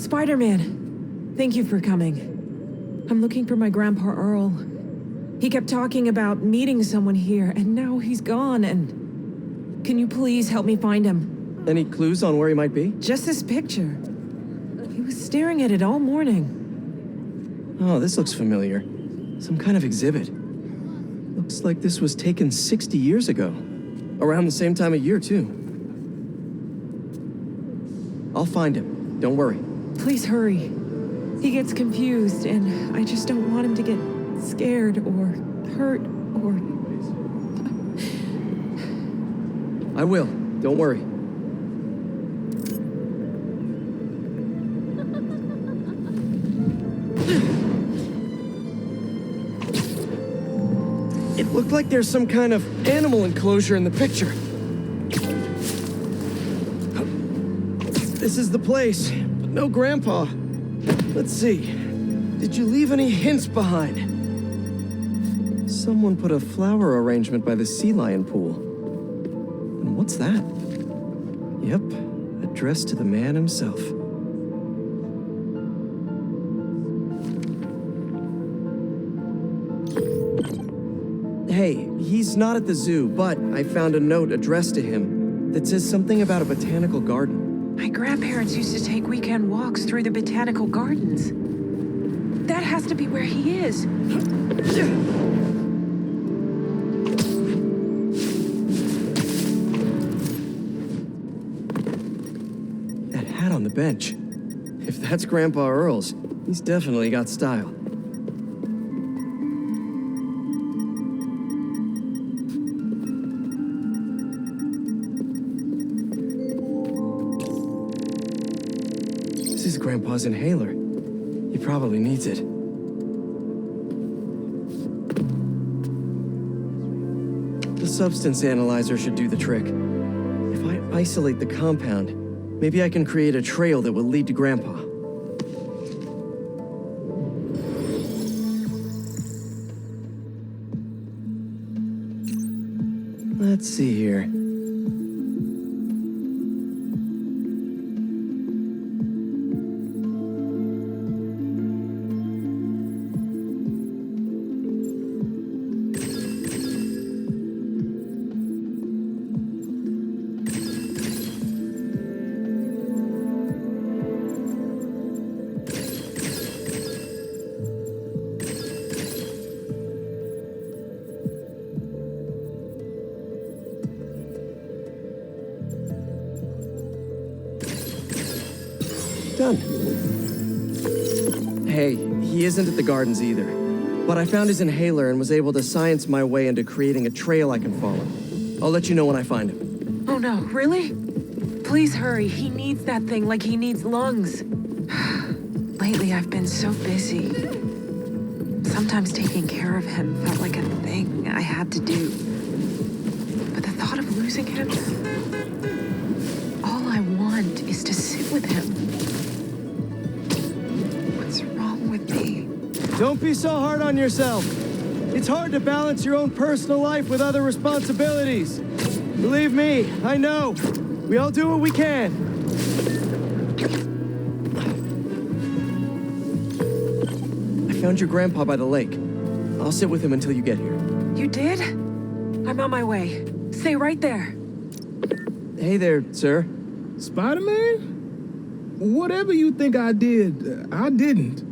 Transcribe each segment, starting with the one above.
Spider-Man, thank you for coming. I'm looking for my Grandpa Earl. He kept talking about meeting someone here, and now he's gone, and... Can you please help me find him? Any clues on where he might be? Just this picture. He was staring at it all morning. Oh, this looks familiar. Some kind of exhibit. Looks like this was taken 60 years ago. Around the same time of year, too. I'll find him. Don't worry. Please hurry. He gets confused, and I just don't want him to get scared or hurt or... I will. Don't worry. It looked like there's some kind of animal enclosure in the picture. This is the place, but no Grandpa. Let's see. Did you leave any hints behind? Someone put a flower arrangement by the sea lion pool. And what's that? Yep, addressed to the man himself. Hey, he's not at the zoo, but I found a note addressed to him that says something about a botanical garden. My grandparents used to take weekend walks through the Botanical Gardens. That has to be where he is. That hat on the bench. If that's Grandpa Earl's, he's definitely got style. This is Grandpa's inhaler. He probably needs it. The substance analyzer should do the trick. If I isolate the compound, maybe I can create a trail that will lead to Grandpa. Let's see here. Done. Hey, he isn't at the gardens either. But I found his inhaler and was able to science my way into creating a trail I can follow. I'll let you know when I find him. Oh no, really? Please hurry. He needs that thing like he needs lungs. Lately, I've been so busy. Sometimes taking care of him felt like a thing I had to do. But the thought of losing him... All I want is to sit with him. Don't be so hard on yourself. It's hard to balance your own personal life with other responsibilities. Believe me, I know. We all do what we can. I found your grandpa by the lake. I'll sit with him until you get here. You did? I'm on my way. Stay right there. Hey there, sir. Spider-Man? Whatever you think I did, I didn't.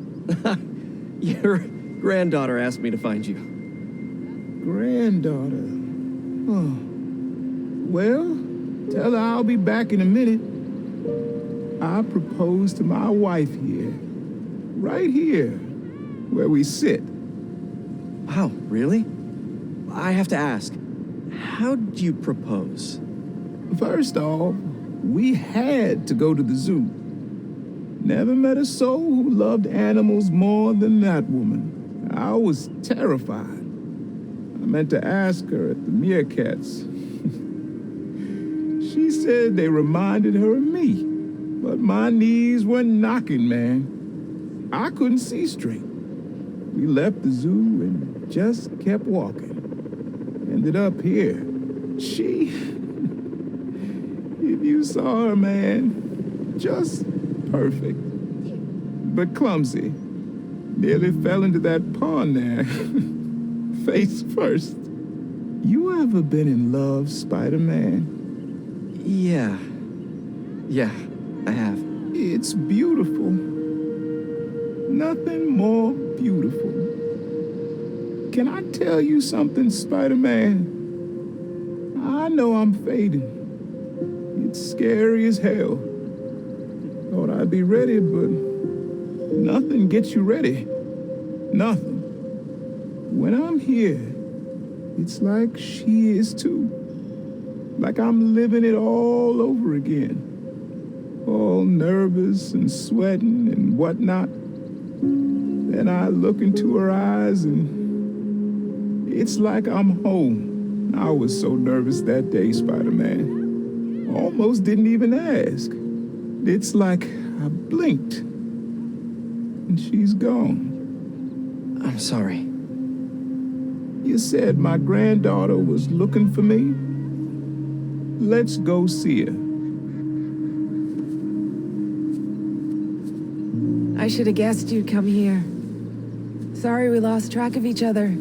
Your granddaughter asked me to find you. Granddaughter? Oh. Well, tell her I'll be back in a minute. I proposed to my wife here. Right here, where we sit. Wow, really? I have to ask, how'd you propose? First off, we had to go to the zoo. Never met a soul who loved animals more than that woman. I was terrified. I meant to ask her at the meerkats. She said they reminded her of me, but my knees were knocking, man. I couldn't see straight. We left the zoo and just kept walking. Ended up here. She... If you saw her, man, just perfect. but clumsy. Nearly fell into that pond there. Face first. You ever been in love, Spider-Man? Yeah. Yeah, I have. It's beautiful. Nothing more beautiful. Can I tell you something, Spider-Man? I know I'm fading. It's scary as hell. Thought I'd be ready, but nothing gets you ready. Nothing. When I'm here, it's like she is too. Like I'm living it all over again. All nervous and sweating and whatnot. Then I look into her eyes and it's like I'm home. I was so nervous that day, Spider-Man. Almost didn't even ask. It's like I blinked and she's gone. I'm sorry. You said my granddaughter was looking for me? Let's go see her. I should have guessed you'd come here. Sorry we lost track of each other.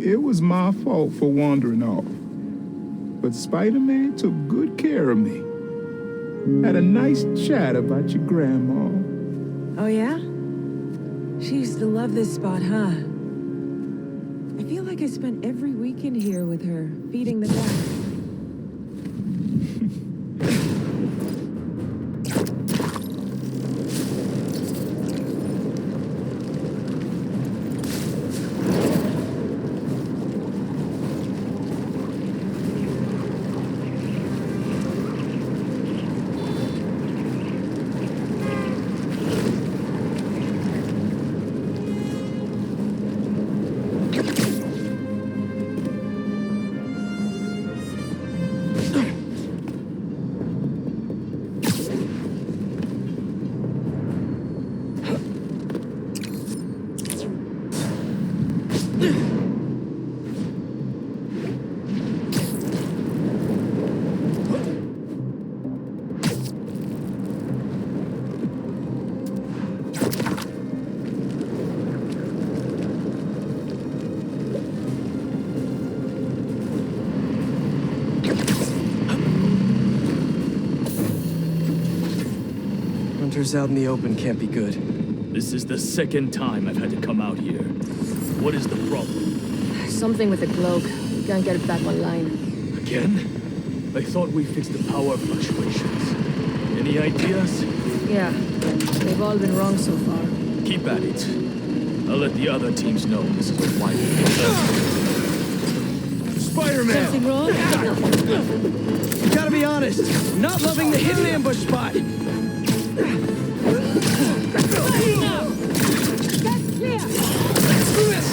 It was my fault for wandering off. But Spider-Man took good care of me. Had a nice chat about your grandma. Oh yeah? She used to love this spot, huh? I feel like I spent every weekend here with her, feeding the duck. Hunters out in the open can't be good. This is the second time I've had to come out here. What is the problem? Something with the cloak. We can't get it back online. Again? I thought we fixed the power fluctuations. Any ideas? Yeah, they've all been wrong so far. Keep at it. I'll let the other teams know this is a wide Spider-Man! Something wrong? Gotta be honest, I'm not loving the hidden ambush spot. That's clear! Let's do this!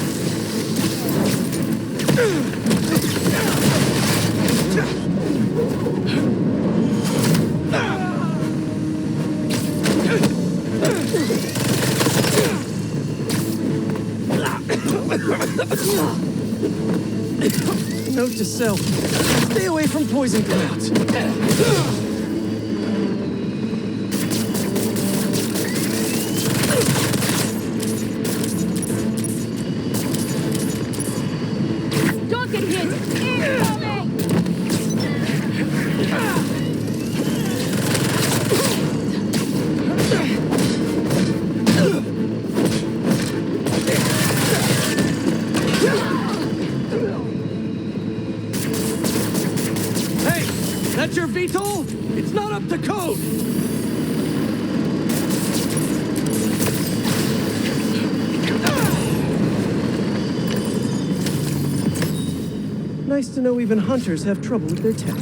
Note to self, stay away from poison clouds. Don't get hit! Incoming! Hey, that's your VTOL? It's not up to code! Nice to know even hunters have trouble with their tech.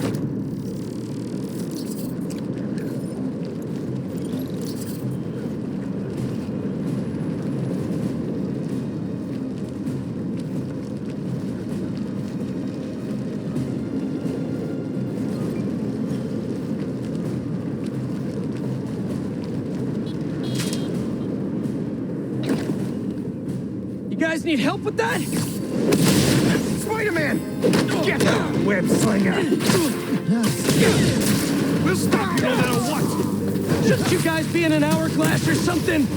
You guys need help with that? Spider-Man! Get out, web slinger! We'll stop No matter what! Shouldn't you guys be in an hourglass or something?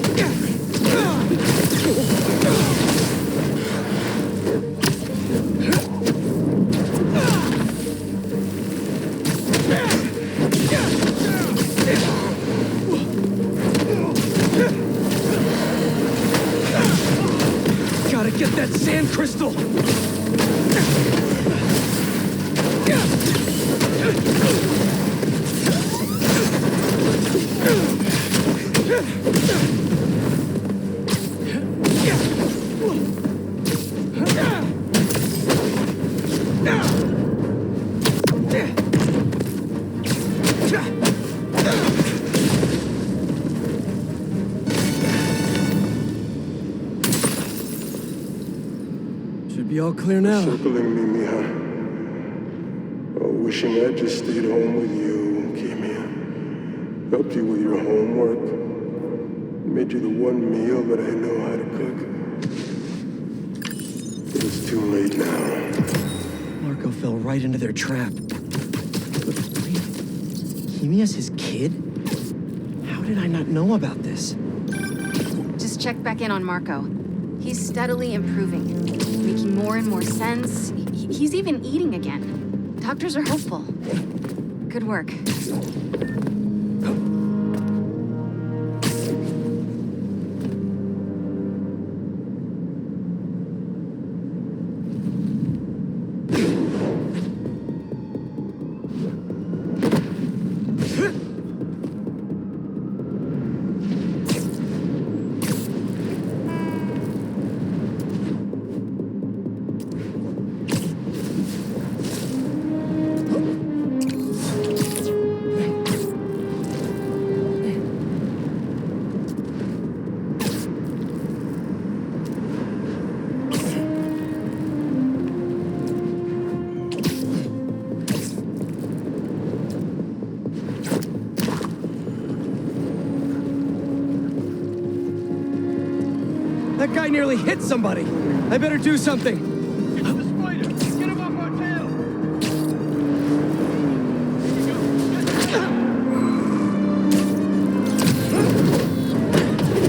Gotta get that sand crystal! Should be all clear now. Circling me, Mija. Oh, wishing I'd just stayed home with you, Kimia. Helped you with your homework. Made you the one meal that I know how to cook. But it's too late now. Marko fell right into their trap. But wait, Kimia's his kid? How did I not know about this? Just check back in on Marko. He's steadily improving, making more and more sense. He's even eating again. Doctors are hopeful. Good work. That guy nearly hit somebody. I better do something. The spider! Get him off our tail!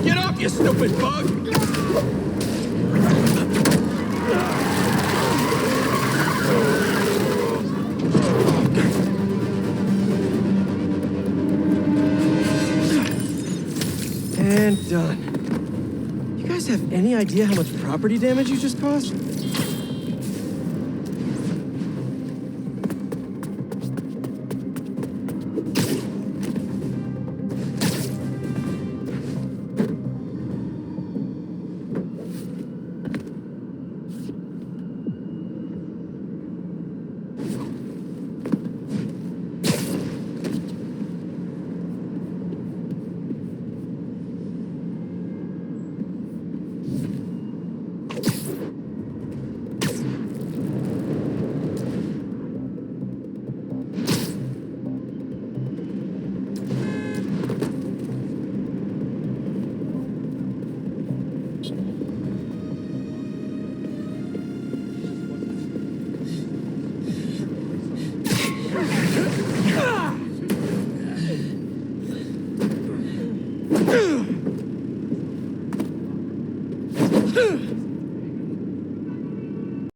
Get off, you stupid bug! And done. You guys have any idea how much property damage you just caused?